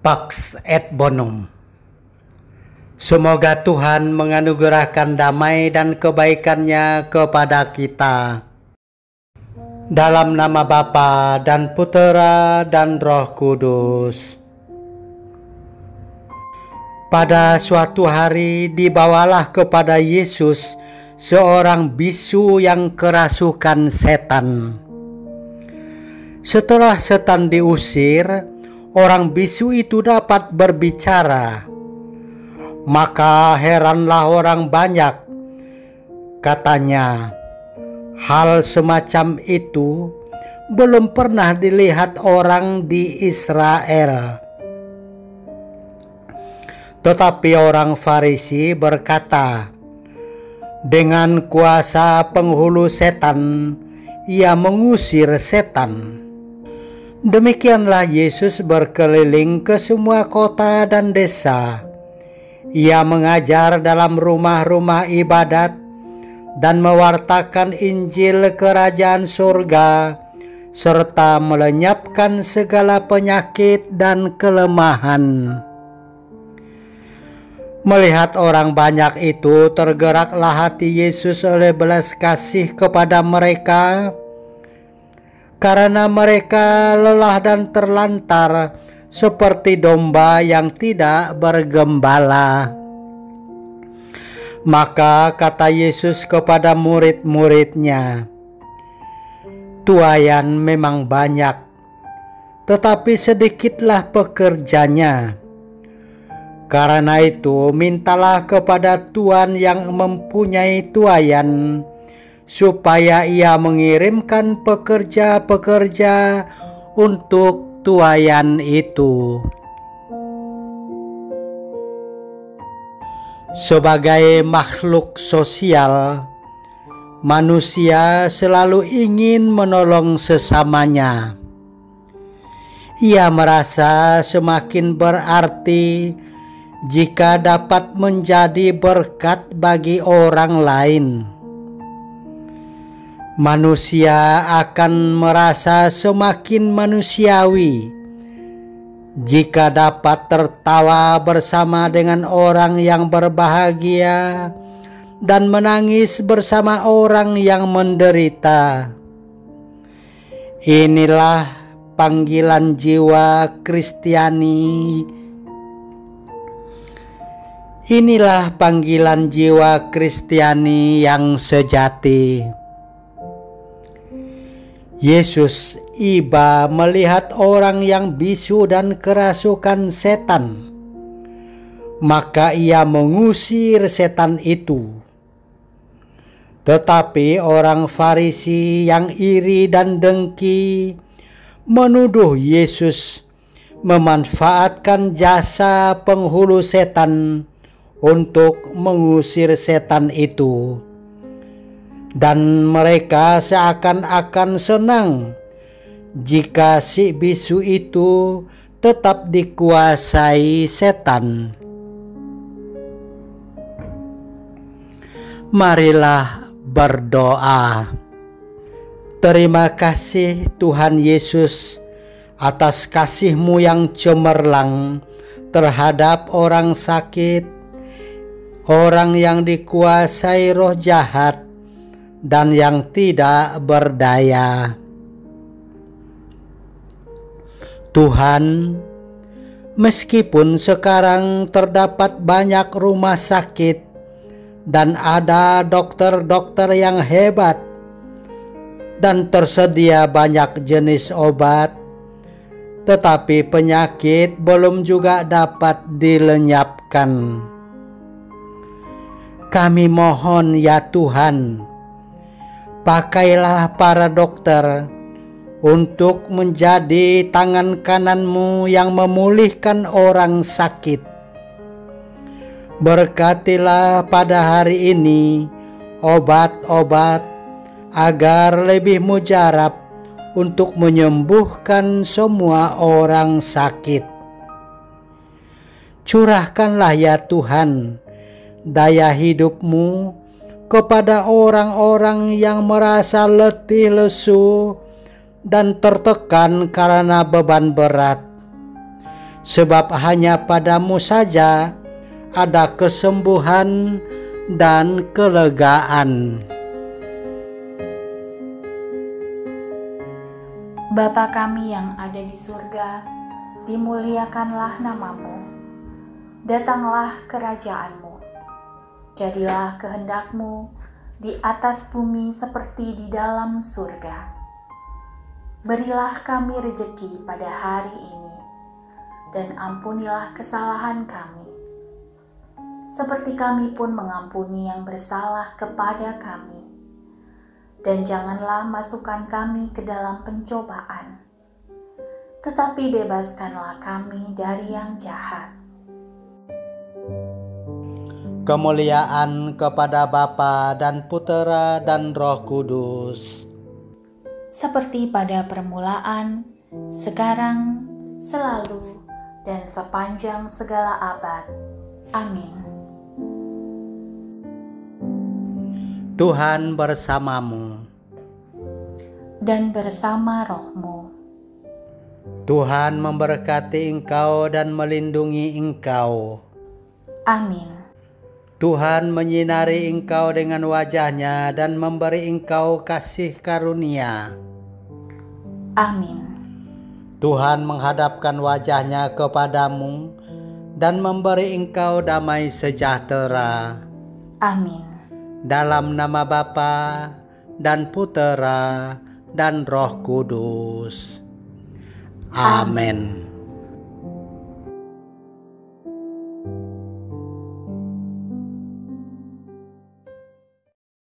Pax et Bonum. Semoga Tuhan menganugerahkan damai dan kebaikan-Nya kepada kita. Dalam nama Bapa dan Putera dan Roh Kudus. Pada suatu hari dibawalah kepada Yesus seorang bisu yang kerasukan setan. Setelah setan diusir, orang bisu itu dapat berbicara. Maka heranlah orang banyak. Katanya, hal semacam itu belum pernah dilihat orang di Israel. Tetapi orang Farisi berkata, dengan kuasa penghulu setan, ia mengusir setan. Demikianlah Yesus berkeliling ke semua kota dan desa. Ia mengajar dalam rumah-rumah ibadat dan mewartakan Injil Kerajaan Surga, serta melenyapkan segala penyakit dan kelemahan. Melihat orang banyak itu, tergeraklah hati Yesus oleh belas kasih kepada mereka, karena mereka lelah dan terlantar seperti domba yang tidak bergembala. Maka kata Yesus kepada murid-murid-Nya, tuaian memang banyak, tetapi sedikitlah pekerjanya. Karena itu mintalah kepada Tuhan yang mempunyai tuaian, supaya ia mengirimkan pekerja-pekerja untuk tuaian itu. Sebagai makhluk sosial, manusia selalu ingin menolong sesamanya. Ia merasa semakin berarti jika dapat menjadi berkat bagi orang lain. Manusia akan merasa semakin manusiawi jika dapat tertawa bersama dengan orang yang berbahagia dan menangis bersama orang yang menderita. Inilah panggilan jiwa Kristiani. Inilah panggilan jiwa Kristiani yang sejati. Yesus iba melihat orang yang bisu dan kerasukan setan. Maka ia mengusir setan itu. Tetapi orang Farisi yang iri dan dengki menuduh Yesus memanfaatkan jasa penghulu setan untuk mengusir setan itu. Dan mereka seakan-akan senang jika si bisu itu tetap dikuasai setan. Marilah berdoa. Terima kasih Tuhan Yesus atas kasih-Mu yang cemerlang terhadap orang sakit, orang yang dikuasai roh jahat, dan yang tidak berdaya. Tuhan, meskipun sekarang terdapat banyak rumah sakit dan ada dokter-dokter yang hebat dan tersedia banyak jenis obat, tetapi penyakit belum juga dapat dilenyapkan. Kami mohon ya Tuhan, pakailah para dokter untuk menjadi tangan kanan-Mu yang memulihkan orang sakit. Berkatilah pada hari ini obat-obat agar lebih mujarab untuk menyembuhkan semua orang sakit. Curahkanlah ya Tuhan daya hidup-Mu kepada orang-orang yang merasa letih lesu dan tertekan karena beban berat, sebab hanya padamu saja ada kesembuhan dan kelegaan. Bapa kami yang ada di surga, dimuliakanlah namamu. Datanglah kerajaanmu. Jadilah kehendakmu di atas bumi seperti di dalam surga. Berilah kami rejeki pada hari ini, dan ampunilah kesalahan kami, seperti kami pun mengampuni yang bersalah kepada kami. Dan janganlah masukkan kami ke dalam pencobaan, tetapi bebaskanlah kami dari yang jahat. Kemuliaan kepada Bapa dan Putera dan Roh Kudus, seperti pada permulaan, sekarang, selalu, dan sepanjang segala abad. Amin. Tuhan bersamamu. Dan bersama rohmu. Tuhan memberkati engkau dan melindungi engkau. Amin. Tuhan menyinari engkau dengan wajah-Nya dan memberi engkau kasih karunia. Amin. Tuhan menghadapkan wajah-Nya kepadamu dan memberi engkau damai sejahtera. Amin. Dalam nama Bapa dan Putera dan Roh Kudus. Amin.